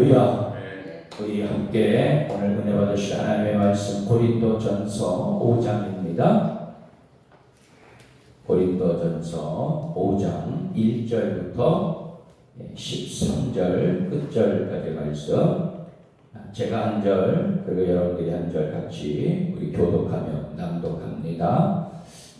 할렐루야. 우리 함께 오늘 은혜 받으실 하나님의 말씀 고린도전서 5장입니다. 고린도전서 5장 1절부터 13절 끝절까지 말씀, 제가 한 절 그리고 여러분들이 한 절 같이 우리 교독하며 낭독합니다.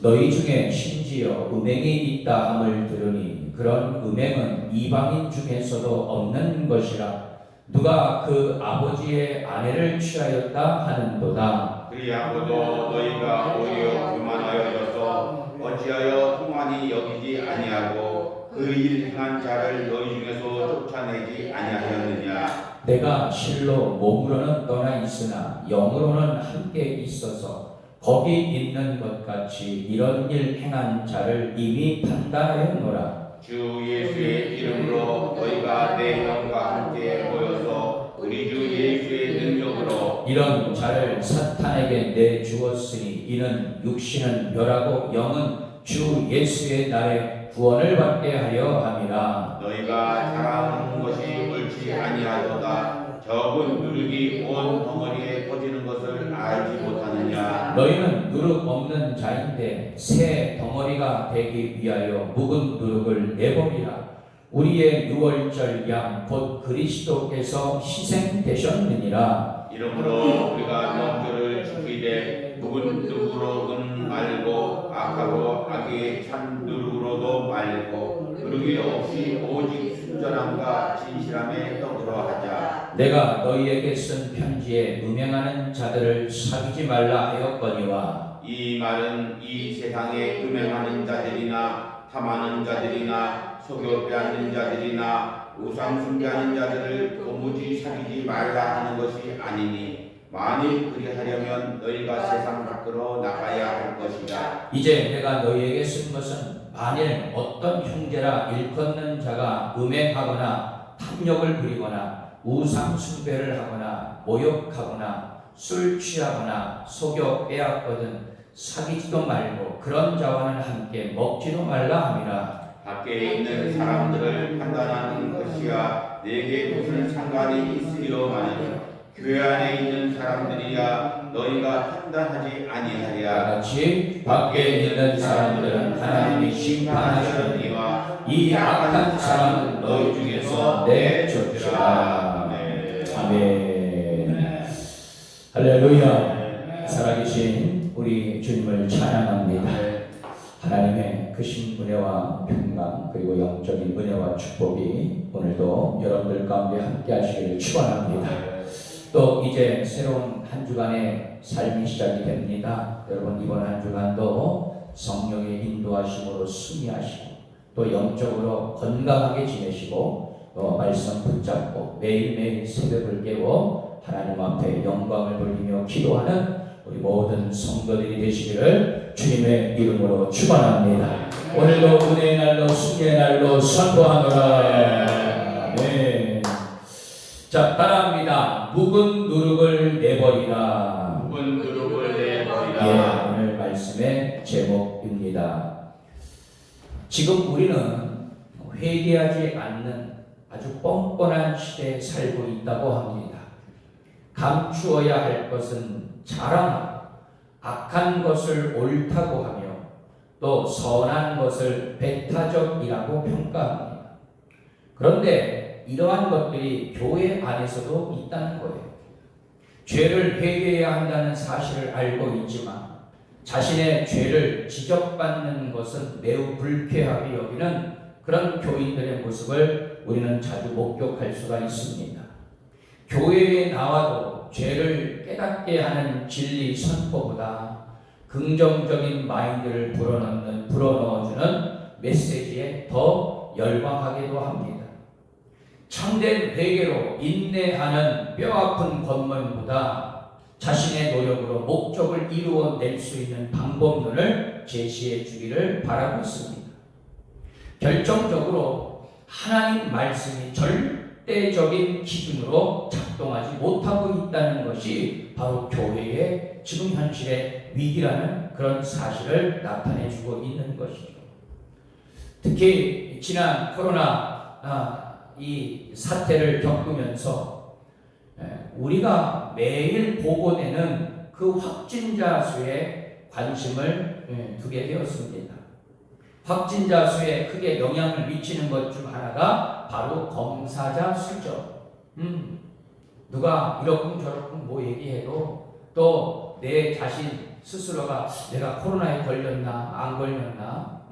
너희 중에 심지어 음행이 있다 함을 들으니 그런 음행은 이방인 중에서도 없는 것이라. 누가 그 아버지의 아내를 취하였다 하는도다. 그리하고도 너희가 오히려 교만하여져서 어찌하여 통한이 여기지 아니하고 그 일 행한 자를 너희 중에서 쫓아내지 아니하였느냐. 내가 실로 몸으로는 떠나 있으나 영으로는 함께 있어서 거기 있는 것 같이 이런 일 행한 자를 이미 판단하였노라. 주 예수의 이름으로 너희가 내 영과 함께 모여서 우리 주 예수의 능력으로 이런 자를 사탄에게 내주었으니 이는 육신은 멸하고 영은 주 예수의 날에 구원을 받게 하려 함이라. 너희가 자랑하는 것이 옳지 아니하도다. 적은 누룩이 온 덩어리에 퍼지는 것을 알지 못하느냐. 너희는 누룩 없는 자인데 새 덩어리가 되기 위하여 묵은 누룩을 내버리라. 우리의 유월절 양 곧 그리스도께서 희생되셨느니라. 이러므로 우리가 명절을 지키되 묵은 누룩으로는 말고 악하고 악의 참 누룩으로도 말고 누룩이 없이 오직 순전함과 진실함에 떠들어 하자. 내가 너희에게 쓴 편지에 음행하는 자들을 사귀지 말라 하였거니와. 이 말은 이 세상에 음행하는 자들이나 탐하는 자들이나 속여 빼앗는 자들이나 우상 숭배하는 자들을 도무지 사귀지 말라 하는 것이 아니니 만일 그리하려면 너희가 세상 밖으로 나가야 할 것이다. 이제 내가 너희에게 쓴 것은 만일 어떤 형제라 일컫는 자가 음행하거나 탐욕을 부리거나 우상 숭배를 하거나 모욕하거나 술 취하거나 속여 빼앗거든 사귀지도 말고 그런 자와는 함께 먹지도 말라 함이라. 밖에 있는 사람들을 판단하는 것이야 내게 무슨 상관이 있으리요마는 교회 안에 있는 사람들이야 너희가 판단하지 아니하랴. 같이 밖에 있는 사람들은 하나님이 심판하시느니와 이 악한 사람은 너희 중에서 내쫓으라. 아멘. 할렐루야. 살아계신 우리 주님을 찬양합니다. 하나님의 크신 은혜와 평강 그리고 영적인 은혜와 축복이 오늘도 여러분들 가운데 함께 하시기를 축원합니다. 또 이제 새로운 한 주간의 삶이 시작이 됩니다. 여러분 이번 한 주간도 성령의 인도하심으로 승리하시고 또 영적으로 건강하게 지내시고 말씀 붙잡고 매일매일 새벽을 깨워 하나님 앞에 영광을 돌리며 기도하는 우리 모든 성도들이 되시기를 주님의 이름으로 축원합니다. 오늘도 은혜의 날로 승리의 날로 선포하노라. 아멘. 자, 따라합니다. 묵은 누룩을 내버리라. 묵은 누룩을 내버리라. 예, 오늘 말씀의 제목입니다. 지금 우리는 회개하지 않는 아주 뻔뻔한 시대에 살고 있다고 합니다. 감추어야 할 것은 자랑하고 악한 것을 옳다고 하며 또 선한 것을 배타적이라고 평가합니다. 그런데 이러한 것들이 교회 안에서도 있다는 거예요. 죄를 회개해야 한다는 사실을 알고 있지만 자신의 죄를 지적받는 것은 매우 불쾌하게 여기는 그런 교인들의 모습을 우리는 자주 목격할 수가 있습니다. 교회에 나와도 죄를 깨닫게 하는 진리 선포보다 긍정적인 마인드를 불어넣어주는 메시지에 더 열광하기도 합니다. 참된 회개로 인내하는 뼈아픈 권면보다 자신의 노력으로 목적을 이루어낼 수 있는 방법론을 제시해 주기를 바라고 있습니다. 결정적으로 하나님 말씀이 절대적인 기준으로 작동하지 못하고 있다는 것이 바로 교회의 지금 현실의 위기라는 그런 사실을 나타내주고 있는 것이죠. 특히 지난 코로나 이 사태를 겪으면서 우리가 매일 보고되는 그 확진자 수에 관심을 두게 되었습니다. 확진자 수에 크게 영향을 미치는 것 중 하나가 바로 검사자 수죠. 누가 이렇군 저렇군 뭐 얘기해도 또 내 자신 스스로가 내가 코로나에 걸렸나 안 걸렸나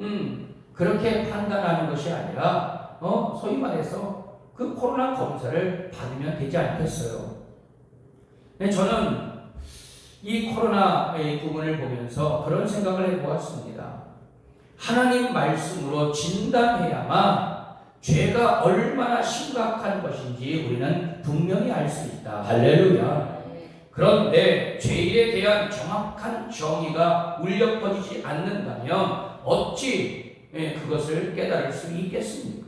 그렇게 판단하는 것이 아니라 소위 말해서 그 코로나 검사를 받으면 되지 않겠어요. 저는 이 코로나의 부분을 보면서 그런 생각을 해보았습니다. 하나님 말씀으로 진단해야만 죄가 얼마나 심각한 것인지 우리는 분명히 알 수 있다. 할렐루야. 그런데 죄에 대한 정확한 정의가 울려 퍼지지 않는다면 어찌 그것을 깨달을 수 있겠습니까?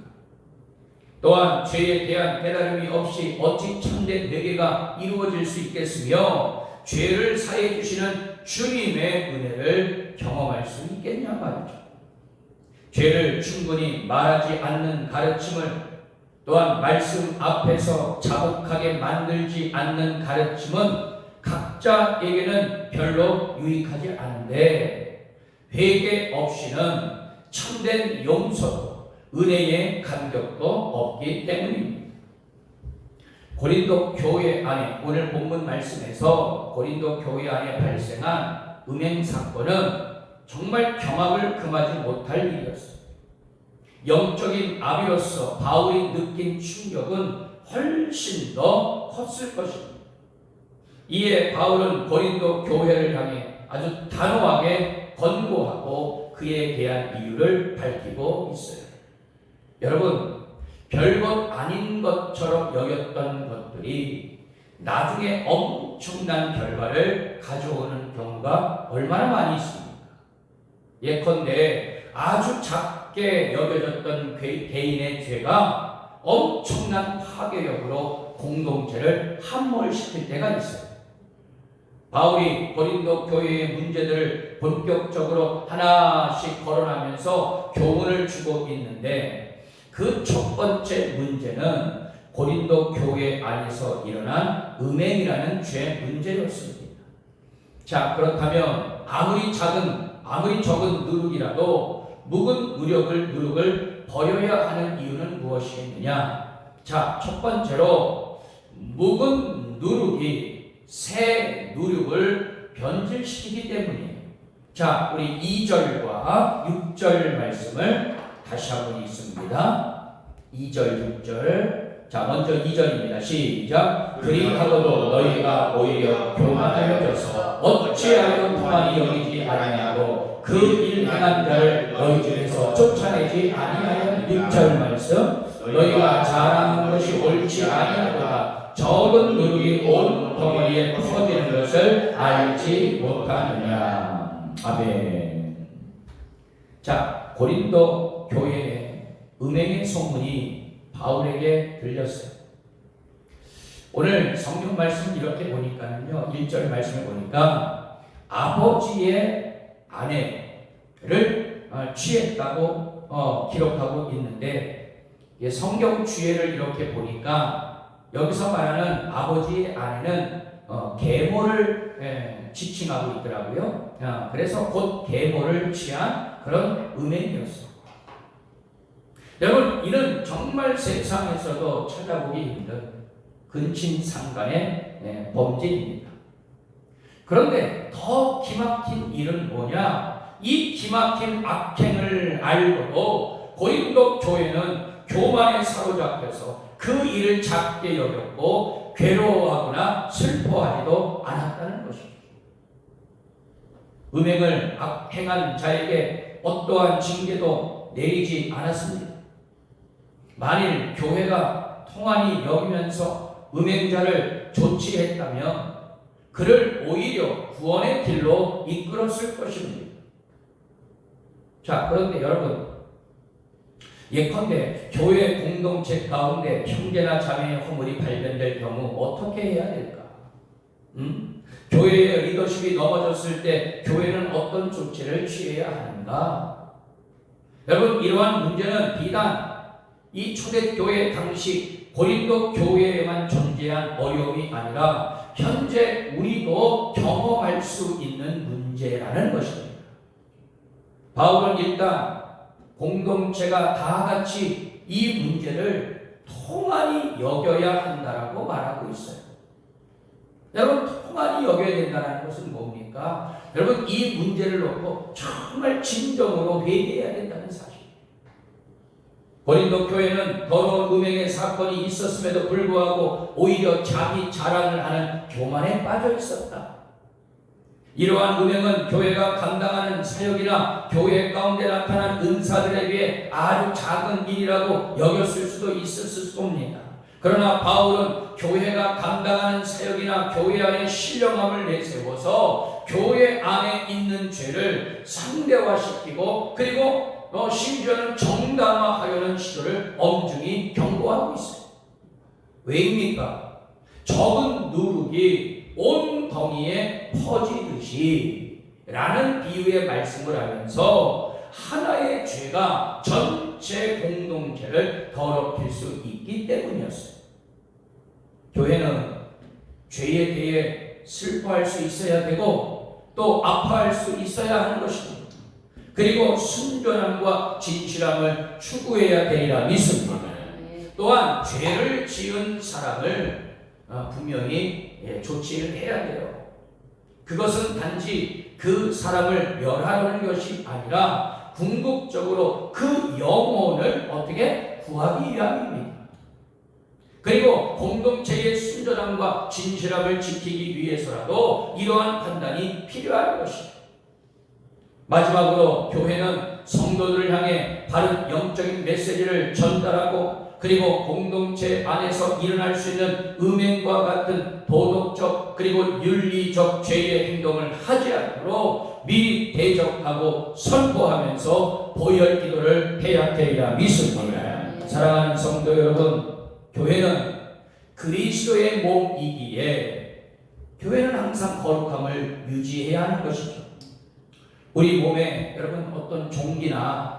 또한 죄에 대한 깨달음이 없이 어찌 참된 회개가 이루어질 수 있겠으며 죄를 사해 주시는 주님의 은혜를 경험할 수 있겠냐 말이죠. 죄를 충분히 말하지 않는 가르침을 또한 말씀 앞에서 자복하게 만들지 않는 가르침은 각자에게는 별로 유익하지 않은데 회개 없이는 참된 용서도 은혜의 감격도 없기 때문입니다. 고린도 교회 안에 오늘 본문 말씀에서 고린도 교회 안에 발생한 음행 사건은 정말 경악을 금하지 못할 일이었어요. 영적인 아비로서 바울이 느낀 충격은 훨씬 더 컸을 것입니다. 이에 바울은 고린도 교회를 향해 아주 단호하게 권고하고 그에 대한 이유를 밝히고 있어요. 여러분, 별것 아닌 것처럼 여겼던 것들이 나중에 엄청난 결과를 가져오는 경우가 얼마나 많이 있습니까? 예컨대 아주 작게 여겨졌던 개인의 죄가 엄청난 파괴력으로 공동체를 함몰시킬 때가 있어요. 바울이 고린도 교회의 문제들을 본격적으로 하나씩 거론하면서 교훈을 주고 있는데 그 첫 번째 문제는 고린도 교회 안에서 일어난 음행이라는 죄 문제였습니다. 자, 그렇다면 아무리 적은 누룩이라도 묵은 누룩을 버려야 하는 이유는 무엇이겠느냐? 자, 첫 번째로 묵은 누룩이 새 누룩을 변질시키기 때문이에요. 자, 우리 2절과 6절 말씀을 다시 한번 읽습니다. 2절, 6절. 자, 먼저 2절입니다. 시작. 그리하고도 너희가 오히려 교만하여져서 어찌하여 통한이 여기지 아니하고 그 일 행한 자를 너희 중에서 쫓아내지 아니하여. 6절 말씀. 너희가 자랑하는 것이 옳지 아니하도다. 적은 누룩이 온 덩어리에 퍼지는 것을 알지 못하느냐. 아멘. 자, 고린도 교회에 음행의 소문이 바울에게 들렸어요. 오늘 성경 말씀 이렇게 보니까는요, 1절 말씀을 보니까 아버지의 아내를 취했다고 기록하고 있는데, 성경 주예를 이렇게 보니까 여기서 말하는 아버지의 아내는 계모를 지칭하고 있더라고요. 그래서 곧 계모를 취한 그런 음행이었어요. 여러분, 이는 정말 세상에서도 찾아보기 힘든 근친상간의 범죄입니다. 그런데 더 기막힌 일은 뭐냐? 이 기막힌 악행을 알고도 고린도 교회는 교만에 사로잡혀서 그 일을 작게 여겼고 괴로워하거나 슬퍼하지도 않았다는 것입니다. 음행을 행한 자에게 어떠한 징계도 내리지 않았습니다. 만일 교회가 통한이 여기면서 음행자를 조치했다면 그를 오히려 구원의 길로 이끌었을 것입니다. 자, 그런데 여러분, 예컨대 교회 공동체 가운데 형제나 자매의 허물이 발견될 경우 어떻게 해야 될까? 교회의 리더십이 넘어졌을 때 교회는 어떤 조치를 취해야 하는가? 여러분, 이러한 문제는 비단 이 초대교회 당시 고린도 교회에만 존재한 어려움이 아니라 현재 우리도 경험할 수 있는 문제라는 것입니다. 바울은 일단 공동체가 다 같이 이 문제를 통한이 여겨야 한다라고 말하고 있어요. 여러분, 통한이 여겨야 된다는 것은 뭡니까? 여러분, 이 문제를 놓고 정말 진정으로 회개해야 된다는 사실. 고린도 교회는 더러운 음행의 사건이 있었음에도 불구하고 오히려 자기 자랑을 하는 교만에 빠져 있었다. 이러한 음행은 교회가 감당하는 사역이나 교회 가운데 나타난 은사들에 비해 아주 작은 일이라고 여겼을 수도 있었을 겁니다. 그러나 바울은 교회가 감당하는 사역이나 교회 안에 신령함을 내세워서 교회 안에 있는 죄를 상대화시키고 그리고 심지어는 정당화하려는 시도를 엄중히 경고하고 있어요. 왜입니까? 적은 누룩이 온 덩이에 퍼지듯이 라는 비유의 말씀을 하면서 하나의 죄가 전체 공동체를 더럽힐 수 있기 때문이었어요. 교회는 죄에 대해 슬퍼할 수 있어야 되고 또 아파할 수 있어야 하는 것입니다. 그리고 순전함과 진실함을 추구해야 되리라 믿습니다. 또한 죄를 지은 사람을 분명히 조치를 해야 돼요. 그것은 단지 그 사람을 멸하려는 것이 아니라 궁극적으로 그 영혼을 어떻게 구하기 위함입니다. 그리고 공동체의 순전함과 진실함을 지키기 위해서라도 이러한 판단이 필요한 것입니다. 마지막으로 교회는 성도들을 향해 바른 영적인 메시지를 전달하고 그리고 공동체 안에서 일어날 수 있는 음행과 같은 도덕적 그리고 윤리적 죄의 행동을 하지 않도록 미리 대적하고 선포하면서 보혈 기도를 해야 되리라 믿습니다. 사랑하는 성도 여러분, 교회는 그리스도의 몸이기에 교회는 항상 거룩함을 유지해야 하는 것이죠. 우리 몸에 여러분 어떤 종기나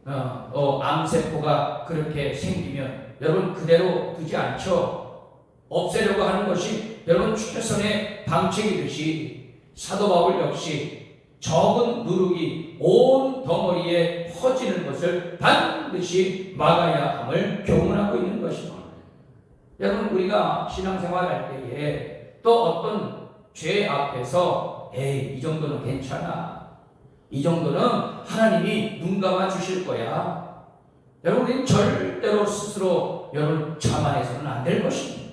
암세포가 그렇게 생기면 여러분 그대로 두지 않죠. 없애려고 하는 것이 여러분 최선의 방책이듯이 사도 바울 역시 적은 누룩이 온 덩어리에 퍼지는 것을 반드시 막아야 함을 교훈하고 있는 것입니다. 여러분, 우리가 신앙생활 할 때에 또 어떤 죄 앞에서 이 정도는 괜찮아, 이 정도는 하나님이 눈 감아 주실 거야, 여러분, 우리는 절대로 스스로 여러분 자만해서는 안 될 것입니다.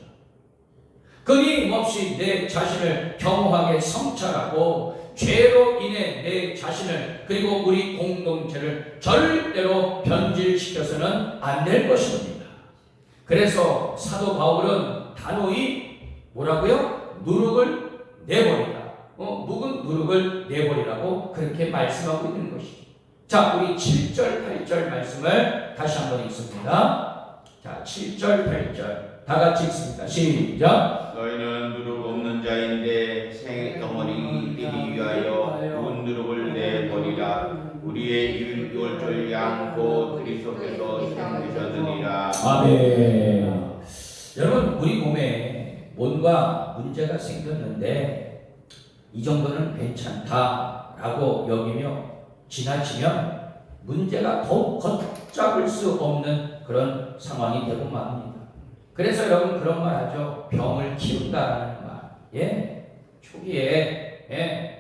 끊임없이 내 자신을 겸허하게 성찰하고 죄로 인해 내 자신을 그리고 우리 공동체를 절대로 변질시켜서는 안 될 것입니다. 그래서 사도 바울은 단호히 뭐라고요? 누룩을 내버리라. 묵은 누룩을 내버리라고 그렇게 말씀하고 있는 것이죠. 자, 우리 7절, 8절 말씀을 다시 한번 읽습니다. 자, 7절, 8절 다 같이 읽습니다. 시작. 너희는 누룩 없는 자인데 생덩어리 되기 위하여 묵은 누룩을 내버리라. 우리의 율골절 양고 그리스도께서 생기셨느니라. 아멘. 여러분, 우리 몸에 뭔가 문제가 생겼는데 이 정도는 괜찮다라고 여기며 지나치면 문제가 더욱 걷잡을 수 없는 그런 상황이 되고 맙니다. 그래서 여러분 그런 말 하죠. 병을 키운다라는 말. 초기에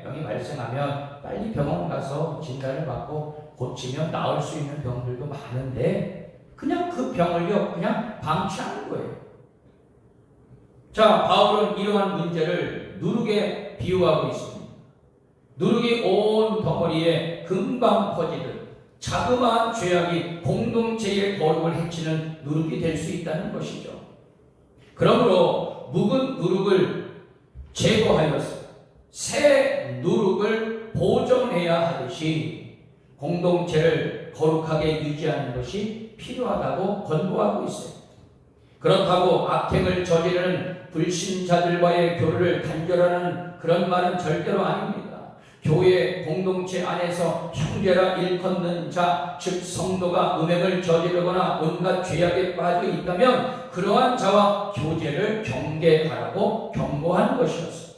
병이 발생하면 빨리 병원 가서 진단을 받고 고치면 나을 수 있는 병들도 많은데 그냥 그 병을요 그냥 방치하는 거예요. 자, 바울은 이러한 문제를 누룩에 비유하고 있습니다. 누룩이 온 덩어리에 금방 퍼지듯 자그마한 죄악이 공동체의 거룩을 해치는 누룩이 될 수 있다는 것이죠. 그러므로 묵은 누룩을 제거하여서 새 누룩을 보존해야 하듯이 공동체를 거룩하게 유지하는 것이 필요하다고 권고하고 있어요. 그렇다고 악행을 저지르는 불신자들과의 교류를 단절하는 그런 말은 절대로 아닙니다. 교회 공동체 안에서 형제라 일컫는 자, 즉 성도가 음행을 저지르거나 온갖 죄악에 빠져 있다면 그러한 자와 교제를 경계하라고 경고한 것이었어요.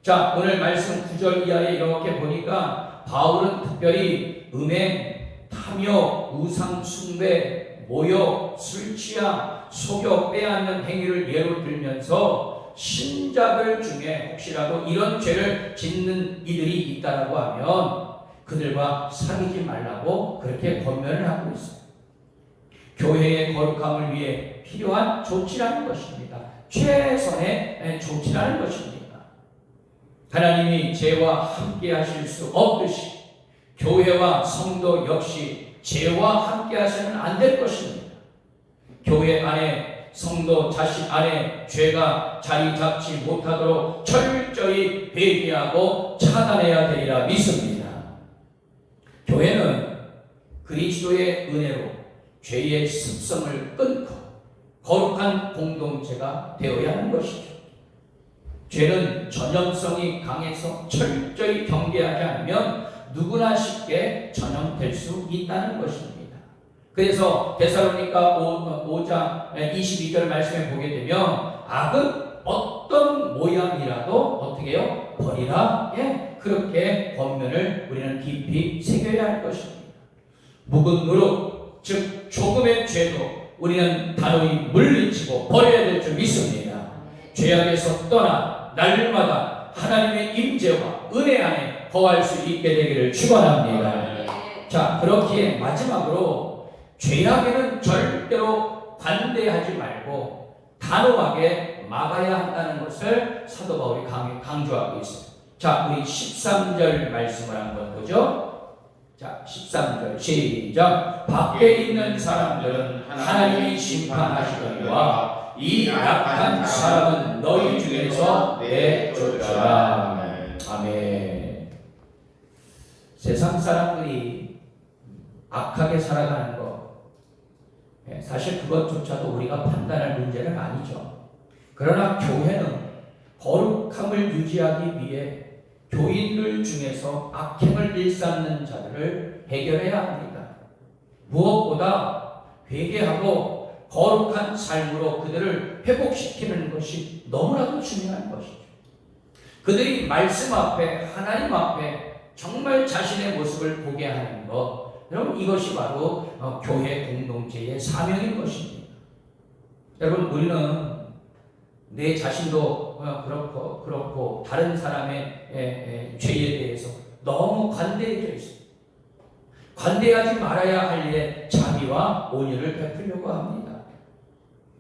자, 오늘 말씀 9절 이하에 이렇게 보니까 바울은 특별히 음행, 탐욕, 우상 숭배, 모욕, 술 취함, 속여 빼앗는 행위를 예로 들면서 신자들 중에 혹시라도 이런 죄를 짓는 이들이 있다라고 하면 그들과 사귀지 말라고 그렇게 권면을 하고 있어요. 교회의 거룩함을 위해 필요한 조치라는 것입니다. 최선의 조치라는 것입니다. 하나님이 죄와 함께 하실 수 없듯이 교회와 성도 역시 죄와 함께 하시면 안 될 것입니다. 교회 안에 성도 자신 안에 죄가 자리 잡지 못하도록 철저히 회개하고 차단해야 되리라 믿습니다. 교회는 그리스도의 은혜로 죄의 습성을 끊고 거룩한 공동체가 되어야 하는 것이죠. 죄는 전염성이 강해서 철저히 경계하지 않으면 누구나 쉽게 전염될 수 있다는 것입니다. 그래서 데살로니가 5장 22절 말씀에 보게 되면 악은 어떤 모양이라도 어떻게 해요? 버리라. 그렇게 권면을 우리는 깊이 새겨야 할 것입니다. 묵은 누룩, 즉 조금의 죄도 우리는 단호히 물리치고 버려야 될 줄 믿습니다. 죄악에서 떠나 날마다 하나님의 임재와 은혜 안에 거할 수 있게 되기를 축원합니다. 자, 그렇기에 마지막으로 죄악에는 절대로 관대하지 말고 단호하게 막아야 한다는 것을 사도 바울이 강조하고 있어요. 자, 우리 13절 말씀을 한번 보죠. 자, 13절 시작. 밖에 있는 사람들은 하나님이 심판하시거니와 이 악한 사람은 너희 중에서 내쫓아라. 아멘. 세상 사람들이 악하게 살아가는 것, 사실 그것조차도 우리가 판단할 문제는 아니죠. 그러나 교회는 거룩함을 유지하기 위해 교인들 중에서 악행을 일삼는 자들을 해결해야 합니다. 무엇보다 회개하고 거룩한 삶으로 그들을 회복시키는 것이 너무나도 중요한 것이죠. 그들이 말씀 앞에, 하나님 앞에 정말 자신의 모습을 보게 하는 것, 여러분 이것이 바로 교회 공동체의 사명인 것입니다. 여러분 우리는 내 자신도 그렇고 다른 사람의 죄에 대해서 너무 관대해져 있습니다. 관대하지 말아야 할 일에 자비와 온유를 베풀려고 합니다.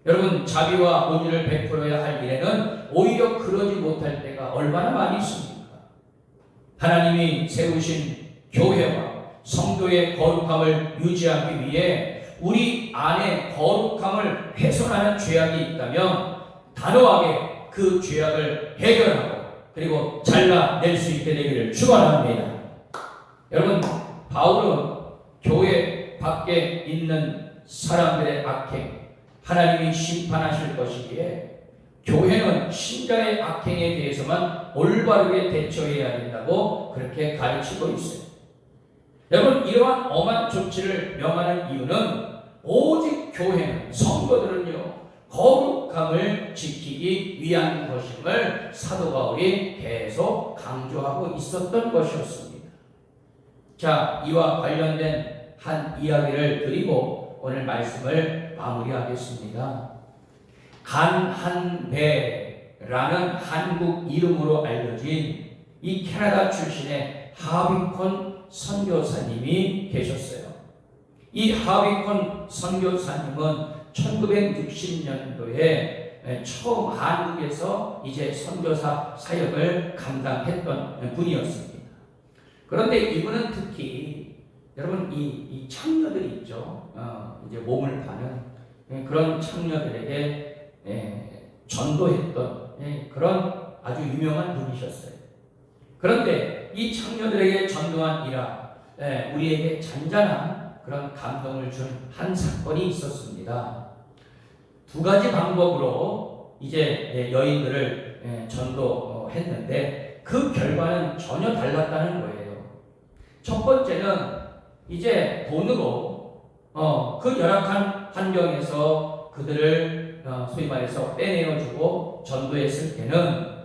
여러분 자비와 온유를 베풀어야 할 일에는 오히려 그러지 못할 때가 얼마나 많이 있습니까? 하나님이 세우신 교회와 성도의 거룩함을 유지하기 위해 우리 안에 거룩함을 훼손하는 죄악이 있다면 단호하게 그 죄악을 해결하고 그리고 잘라낼 수 있게 되기를 축원합니다. 여러분 바울은 교회 밖에 있는 사람들의 악행 하나님이 심판하실 것이기에 교회는 신자의 악행에 대해서만 올바르게 대처해야 된다고 그렇게 가르치고 있어요. 여러분 이러한 엄한 조치를 명하는 이유는 오직 교회는 성도들은요 거룩함을 지키기 위한 것임을 사도 바울이 계속 강조하고 있었던 것이었습니다. 자, 이와 관련된 한 이야기를 드리고 오늘 말씀을 마무리하겠습니다. 간한배라는 한국 이름으로 알려진 이 캐나다 출신의 하비콘 선교사님이 계셨어요. 이 하비콘 선교사님은 1960년도에 처음 한국에서 이제 선교사 사역을 감당했던 분이었습니다. 그런데 이분은 특히 여러분 이 창녀들이 있죠. 이제 몸을 파는 그런 창녀들에게 전도했던 그런 아주 유명한 분이셨어요. 그런데 이 창녀들에게 전도한 이라 우리에게 잔잔한 그런 감동을 준 한 사건이 있었습니다. 두 가지 방법으로 이제 여인들을 전도했는데 그 결과는 전혀 달랐다는 거예요. 첫 번째는 이제 돈으로 그 열악한 환경에서 그들을 소위 말해서 빼내어주고 전도했을 때는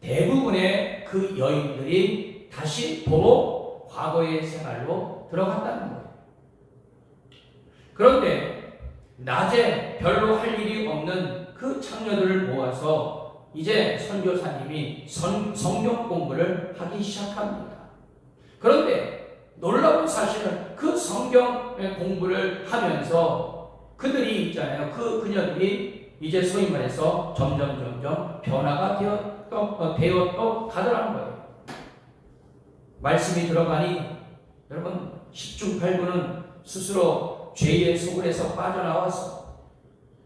대부분의 그 여인들이 다시 도로 과거의 생활로 들어갔다는 거예요. 그런데 낮에 별로 할 일이 없는 그 창녀들을 모아서 이제 선교사님이 성경 공부를 하기 시작합니다. 그런데 놀라운 사실은 그 성경 공부를 하면서 그들이 있잖아요. 그 그녀들이 이제 소위 말해서 점점 변화가 되어 가더라는 거예요. 말씀이 들어가니 여러분 10중 8구는 스스로 죄의 소굴에서 빠져나와서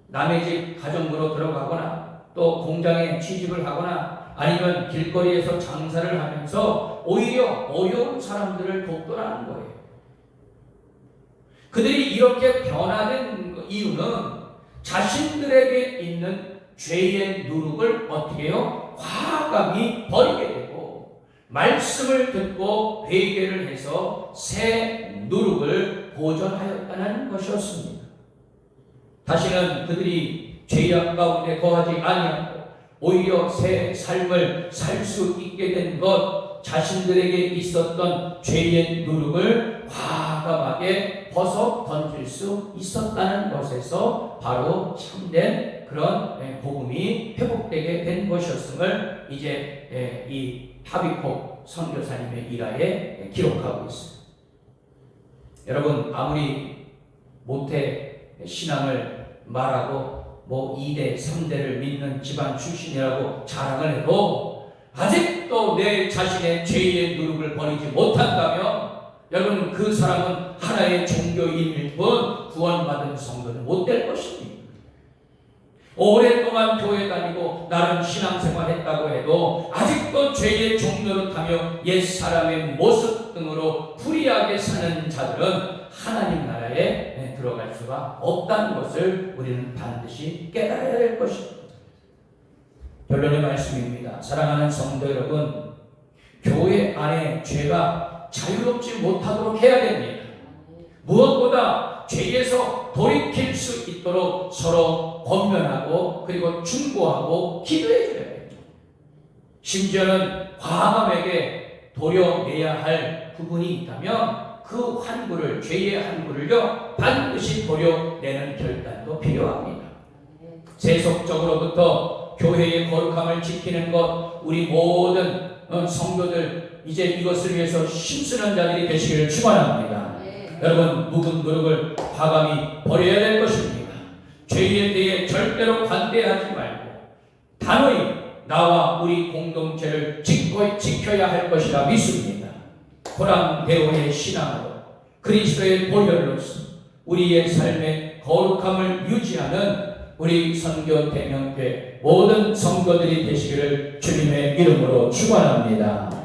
남의 집 가정부로 들어가거나 또 공장에 취직을 하거나 아니면 길거리에서 장사를 하면서 오히려 어려운 사람들을 돕더라는 거예요. 그들이 이렇게 변화된 이유는 자신들에게 있는 죄의 누룩을 어떻게 해요? 과감히 버리게 되고 말씀을 듣고 회개를 해서 새 누룩을 보존하였다는 것이었습니다. 다시는 그들이 죄악 가운데 거하지 아니하고 오히려 새 삶을 살 수 있게 된 것, 자신들에게 있었던 죄의 누룩을 과감하게 벗어 던질 수 있었다는 것에서 바로 참된 그런 복음이 회복되게 된 것이었음을 이제 이 하비콕 선교사님의 일화에 기록하고 있습니다. 여러분, 아무리 모태 신앙을 말하고 2대, 3대를 믿는 집안 출신이라고 자랑을 해도 아직도 내 자신의 죄의 누룩을 버리지 못한다면 여러분, 그 사람은 하나의 종교인일 뿐 구원받은 성도는 못 될 것입니다. 오랫동안 교회 다니고 나름 신앙생활 했다고 해도 아직도 죄의 종노릇하며 옛사람의 모습 등으로 불의하게 사는 자들은 하나님 나라에 들어갈 수가 없다는 것을 우리는 반드시 깨달아야 될 것입니다. 결론의 말씀입니다. 사랑하는 성도 여러분, 교회 안에 죄가 자유롭지 못하도록 해야 됩니다. 무엇보다 죄에서 돌이킬 수 있도록 서로 권면하고 그리고 충고하고 기도해 줘야 됩니다. 심지어는 과감하게 도려내야 할 부분이 있다면 그 환구를, 죄의 환구를요 반드시 도려내는 결단도 필요합니다. 세속적으로부터 교회의 거룩함을 지키는 것, 우리 모든 성도들 이제 이것을 위해서 힘쓰는 자들이 되시기를 축원합니다. 여러분, 묵은 그릇을 과감히 버려야 될 것입니다. 죄에 대해 절대로 반대하지 말고 단호히 나와 우리 공동체를 지켜야 할 것이라 믿습니다. 호랑대오의 신앙으로 그리스도의 보혈로서 우리의 삶의 거룩함을 유지하는 우리 선교대명회 모든 성도들이 되시기를 주님의 이름으로 축원합니다.